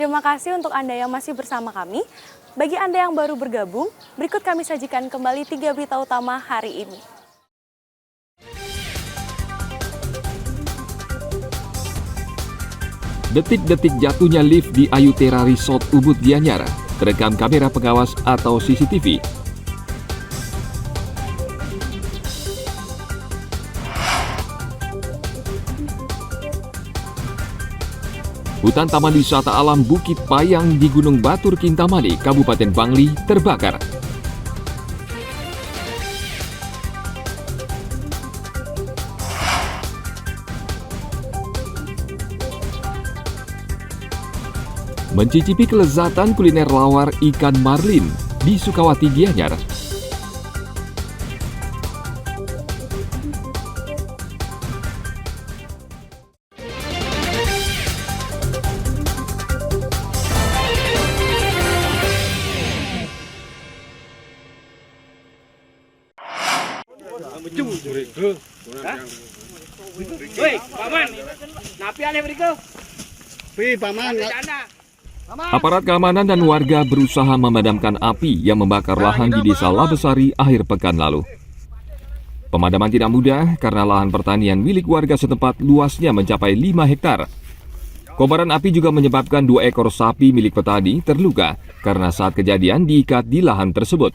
Terima kasih untuk Anda yang masih bersama kami. Bagi Anda yang baru bergabung, berikut kami sajikan kembali 3 berita utama hari ini. Detik-detik jatuhnya lift di Ayutera Resort Ubud Gianyar terekam kamera pengawas atau CCTV. Hutan Taman Wisata Alam Bukit Payang di Gunung Batur, Kintamani, Kabupaten Bangli terbakar. Mencicipi kelezatan kuliner lawar ikan marlin di Sukawati Gianyar. Woi, paman. Napi alih beriko. Pi, paman. Aparat keamanan dan warga berusaha memadamkan api yang membakar lahan di Desa Labesari akhir pekan lalu. Pemadaman tidak mudah karena lahan pertanian milik warga setempat luasnya mencapai 5 hektar. Kobaran api juga menyebabkan 2 ekor sapi milik petani terluka karena saat kejadian diikat di lahan tersebut.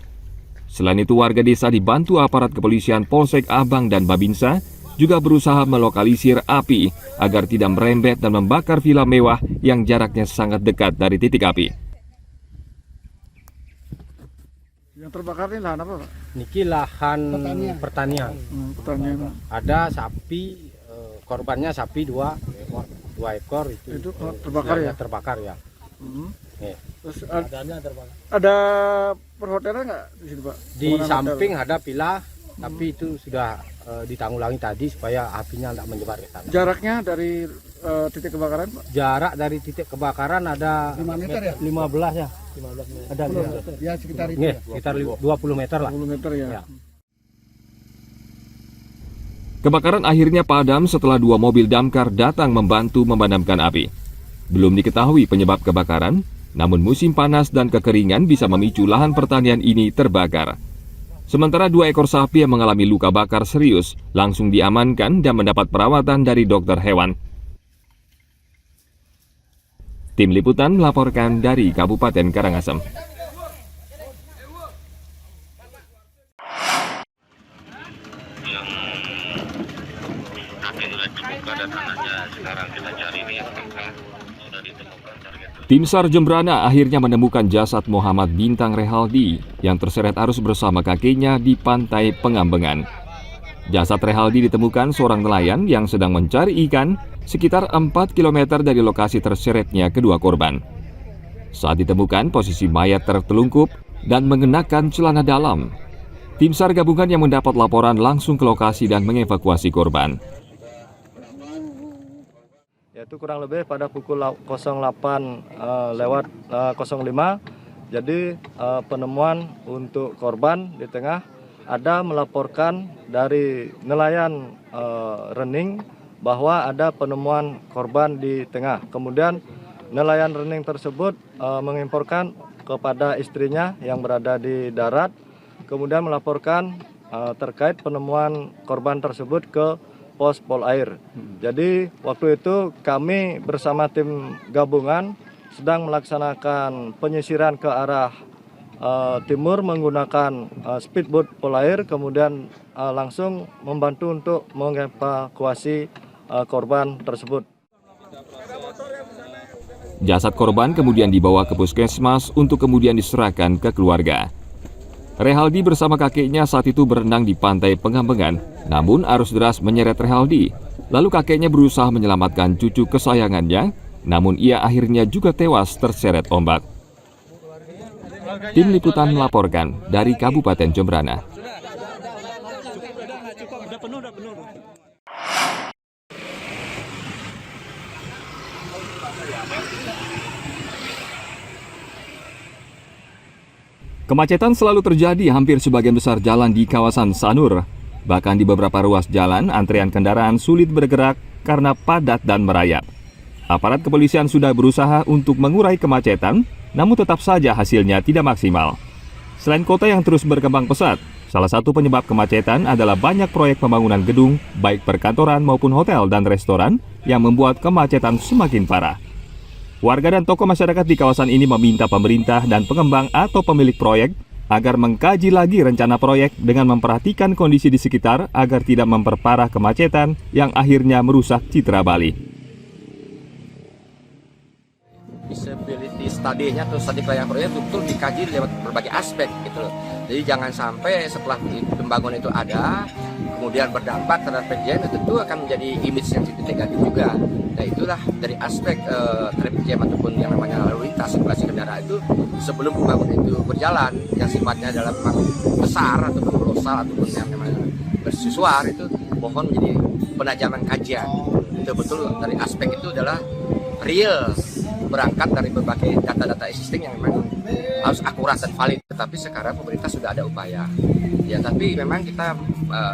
Selain itu, warga desa dibantu aparat kepolisian Polsek Abang dan Babinsa juga berusaha melokalisir api agar tidak merembet dan membakar villa mewah yang jaraknya sangat dekat dari titik api. Yang terbakar ini lahan apa, Pak? Niki lahan pertanian. Pertanian. Ada sapi, korbannya sapi 2 ekor itu terbakar ya? Terbakar ya. Terus ada perhotelan nggak di sini, Pak? Di samping ada villa, tapi itu sudah ditanggulangi tadi supaya apinya tidak menyebar ke sana. Jaraknya dari titik kebakaran, Pak? Jarak dari titik kebakaran ada 5 meter ya? 15 ya. 15 meter. Ada Ya sekitar itu. Sekitar 20 meter lah. 20 meter ya. Kebakaran akhirnya padam setelah 2 mobil damkar datang membantu memadamkan api. Belum diketahui penyebab kebakaran, namun musim panas dan kekeringan bisa memicu lahan pertanian ini terbakar. Sementara 2 ekor sapi yang mengalami luka bakar serius langsung diamankan dan mendapat perawatan dari dokter hewan. Tim Liputan melaporkan dari Kabupaten Karangasem. Tim SAR Jembrana akhirnya menemukan jasad Muhammad Bintang Rehaldi yang terseret arus bersama kakeknya di pantai Pengambengan. Jasad Rehaldi ditemukan seorang nelayan yang sedang mencari ikan sekitar 4 km dari lokasi terseretnya kedua korban. Saat ditemukan, posisi mayat tertelungkup dan mengenakan celana dalam. Tim SAR gabungan yang mendapat laporan langsung ke lokasi dan mengevakuasi korban. Yaitu kurang lebih pada pukul 08:05. Jadi penemuan untuk korban di tengah ada melaporkan dari nelayan rening bahwa ada penemuan korban di tengah. Kemudian nelayan rening tersebut menginformasikan kepada istrinya yang berada di darat, kemudian melaporkan terkait penemuan korban tersebut ke Pos Polair. Jadi waktu itu kami bersama tim gabungan sedang melaksanakan penyisiran ke arah timur menggunakan speedboat Polair, kemudian langsung membantu untuk mengevakuasi korban tersebut. Jasad korban kemudian dibawa ke puskesmas untuk kemudian diserahkan ke keluarga. Rehaldi bersama kakeknya saat itu berenang di pantai Pengambengan, namun arus deras menyeret Rehaldi. Lalu kakeknya berusaha menyelamatkan cucu kesayangannya, namun ia akhirnya juga tewas terseret ombak. Tim Liputan melaporkan dari Kabupaten Jembrana. Kemacetan selalu terjadi hampir sebagian besar jalan di kawasan Sanur. Bahkan di beberapa ruas jalan, antrean kendaraan sulit bergerak karena padat dan merayap. Aparat kepolisian sudah berusaha untuk mengurai kemacetan, namun tetap saja hasilnya tidak maksimal. Selain kota yang terus berkembang pesat, salah satu penyebab kemacetan adalah banyak proyek pembangunan gedung, baik perkantoran maupun hotel dan restoran, yang membuat kemacetan semakin parah. Warga dan tokoh masyarakat di kawasan ini meminta pemerintah dan pengembang atau pemilik proyek agar mengkaji lagi rencana proyek dengan memperhatikan kondisi di sekitar agar tidak memperparah kemacetan yang akhirnya merusak citra Bali. Feasibility study-nya atau studi kelayakan proyek betul dikaji lewat berbagai aspek gitu loh. Jadi jangan sampai setelah pembangunan itu ada kemudian berdampak terhadap PJM, tentu akan menjadi image yang negatif juga. Nah itulah dari aspek terhadap PJM ataupun yang namanya lalu lintas sirkulasi kendaraan itu sebelum pembangunan itu berjalan yang sifatnya adalah memang besar ataupun kolosal ataupun yang namanya bersusuar, itu mohon menjadi penajaman kajian. Betul-betul dari aspek itu adalah real, berangkat dari berbagai data-data existing yang memang harus akurat dan valid. Tetapi sekarang pemerintah sudah ada upaya. Ya, tapi memang kita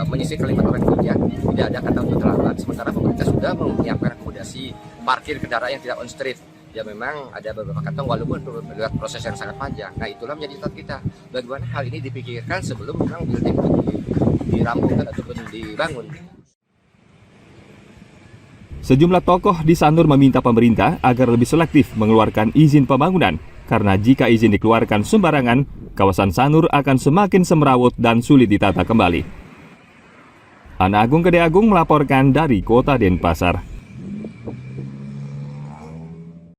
menyisir kalimat orang Indonesia tidak ada kata untuk terlambat. Sementara pemerintah sudah menyiapkan akomodasi parkir kendaraan yang tidak on street. Ya memang ada beberapa kantong walaupun lewat proses yang sangat panjang. Nah itulah menjadi catatan kita. Bagaimana hal ini dipikirkan sebelum memang building dirampungkan ataupun dibangun. Sejumlah tokoh di Sanur meminta pemerintah agar lebih selektif mengeluarkan izin pembangunan, karena jika izin dikeluarkan sembarangan, kawasan Sanur akan semakin semrawut dan sulit ditata kembali. Ana Agung Gede Agung melaporkan dari Kota Denpasar.